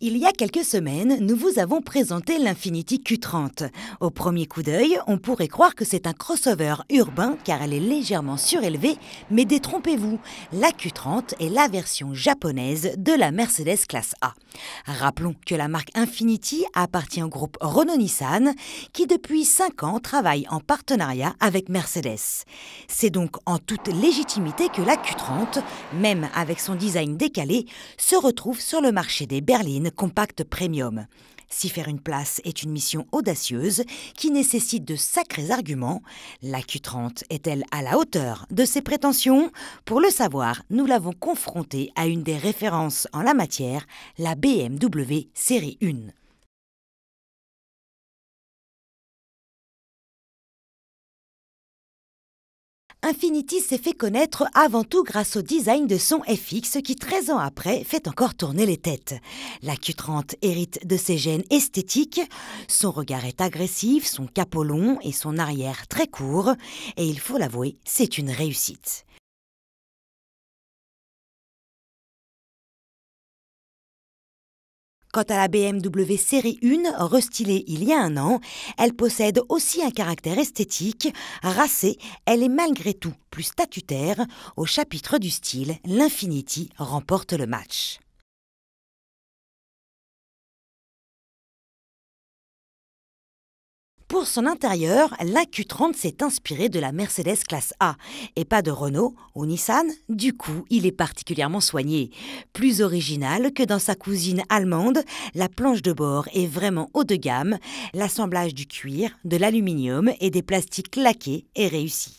Il y a quelques semaines, nous vous avons présenté l'Infiniti Q30. Au premier coup d'œil, on pourrait croire que c'est un crossover urbain car elle est légèrement surélevée, mais détrompez-vous, la Q30 est la version japonaise de la Mercedes classe A. Rappelons que la marque Infiniti appartient au groupe Renault-Nissan qui depuis 5 ans travaille en partenariat avec Mercedes. C'est donc en toute légitimité que la Q30, même avec son design décalé, se retrouve sur le marché des berlines compact premium. S'y faire une place est une mission audacieuse qui nécessite de sacrés arguments. La Q30 est-elle à la hauteur de ses prétentions? Pour le savoir, nous l'avons confrontée à une des références en la matière, la BMW série 1. Infiniti s'est fait connaître avant tout grâce au design de son FX qui, 13 ans après, fait encore tourner les têtes. La Q30 hérite de ses gènes esthétiques. Son regard est agressif, son capot long et son arrière très court. Et il faut l'avouer, c'est une réussite. Quant à la BMW série 1, restylée il y a un an, elle possède aussi un caractère esthétique. Racée, elle est malgré tout plus statutaire. Au chapitre du style, l'Infiniti remporte le match. Pour son intérieur, la Q30 s'est inspirée de la Mercedes classe A et pas de Renault ou Nissan. Du coup, il est particulièrement soigné. Plus original que dans sa cousine allemande, la planche de bord est vraiment haut de gamme. L'assemblage du cuir, de l'aluminium et des plastiques laqués est réussi.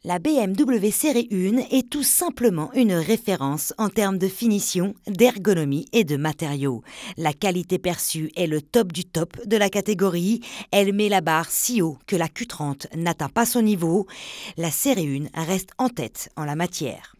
La BMW série 1 est tout simplement une référence en termes de finition, d'ergonomie et de matériaux. La qualité perçue est le top du top de la catégorie. Elle met la barre si haut que la Q30 n'atteint pas son niveau. La série 1 reste en tête en la matière.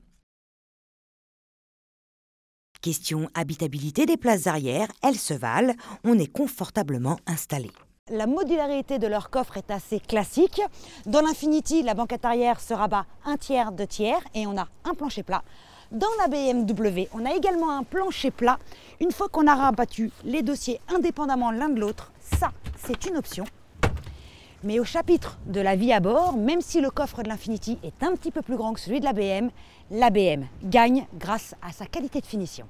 Question habitabilité des places arrière, elles se valent, on est confortablement installé. La modularité de leur coffre est assez classique. Dans l'Infiniti, la banquette arrière se rabat 1/3, 2/3 et on a un plancher plat. Dans la BMW, on a également un plancher plat. Une fois qu'on a rabattu les dossiers indépendamment l'un de l'autre, ça, c'est une option. Mais au chapitre de la vie à bord, même si le coffre de l'Infiniti est un petit peu plus grand que celui de la BM gagne grâce à sa qualité de finition.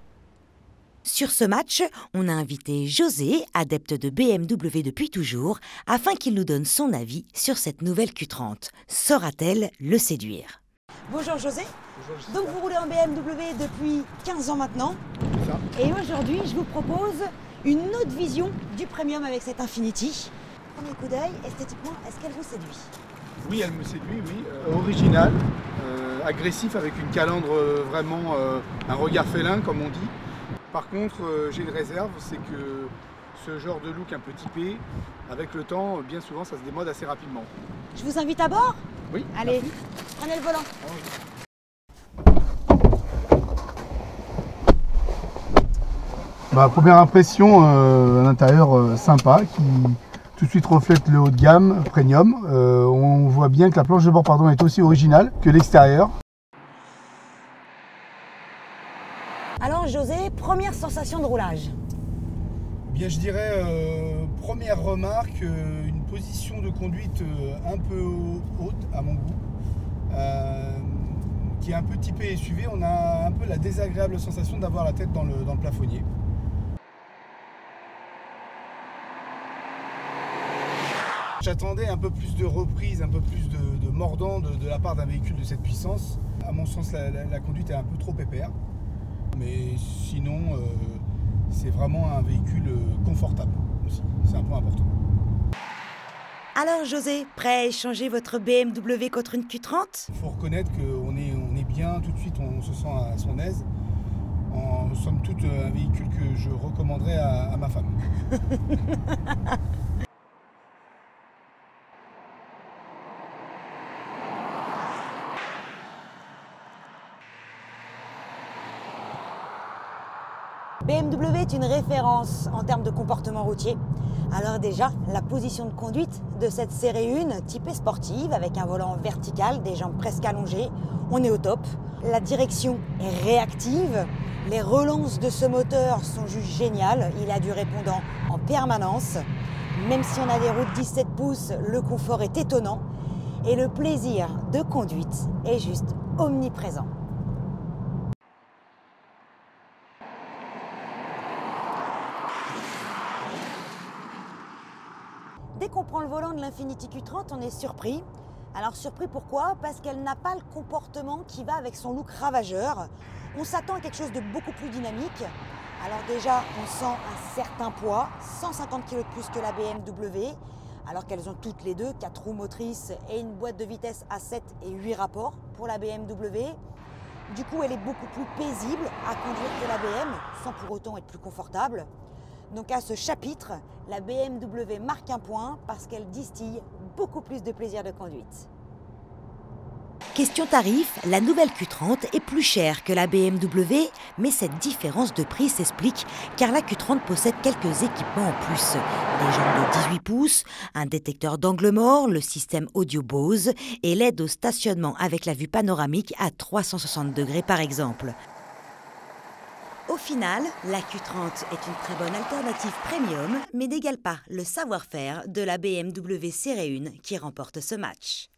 Sur ce match, on a invité José, adepte de BMW depuis toujours, afin qu'il nous donne son avis sur cette nouvelle Q30. Saura-t-elle le séduire? Bonjour José. Bonjour Jessica. Donc vous roulez en BMW depuis 15 ans maintenant. C'est ça. Et aujourd'hui, je vous propose une autre vision du premium avec cette Infiniti. Premier coup d'œil, esthétiquement, est-ce qu'elle vous séduit? Oui, elle me séduit, oui. Original, agressif avec une calandre vraiment un regard félin comme on dit. Par contre, j'ai une réserve, c'est que ce genre de look un peu typé, avec le temps, bien souvent, ça se démode assez rapidement. Je vous invite à bord? Oui. Allez, merci. prenez le volant. Première impression, un intérieur sympa qui tout de suite reflète le haut de gamme, premium. On voit bien que la planche de bord est aussi originale que l'extérieur. Alors José, première sensation de roulage? Bien, je dirais, première remarque, une position de conduite un peu haute à mon goût, qui est un peu typée SUV. On a un peu la désagréable sensation d'avoir la tête dans le plafonnier. J'attendais un peu plus de reprise, un peu plus de mordant de la part d'un véhicule de cette puissance. À mon sens, la conduite est un peu trop pépère. Mais sinon, c'est vraiment un véhicule confortable aussi. C'est un point important. Alors José, prêt à échanger votre BMW contre une Q30? Il faut reconnaître qu'on est bien, tout de suite on se sent à son aise. En somme toute, un véhicule que je recommanderais à ma femme. BMW est une référence en termes de comportement routier. Alors déjà, la position de conduite de cette série 1 typée sportive avec un volant vertical, des jambes presque allongées, on est au top. La direction est réactive, Les relances de ce moteur sont juste géniales. Il a du répondant en permanence. Même si on a des roues de 17 pouces, le confort est étonnant. Et le plaisir de conduite est juste omniprésent. Dès qu'on prend le volant de l'Infiniti Q30, on est surpris. Alors surpris pourquoi? Parce qu'elle n'a pas le comportement qui va avec son look ravageur. On s'attend à quelque chose de beaucoup plus dynamique. Alors déjà, on sent un certain poids, 150 kg de plus que la BMW, alors qu'elles ont toutes les deux 4 roues motrices et une boîte de vitesse à 7 et 8 rapports pour la BMW. Du coup, elle est beaucoup plus paisible à conduire que la BM, sans pour autant être plus confortable. Donc à ce chapitre, la BMW marque un point parce qu'elle distille beaucoup plus de plaisir de conduite. Question tarif, la nouvelle Q30 est plus chère que la BMW, mais cette différence de prix s'explique car la Q30 possède quelques équipements en plus. Des jambes de 18 pouces, un détecteur d'angle mort, le système audio Bose et l'aide au stationnement avec la vue panoramique à 360 degrés par exemple. Au final, la Q30 est une très bonne alternative premium, mais n'égale pas le savoir-faire de la BMW Série 1 qui remporte ce match.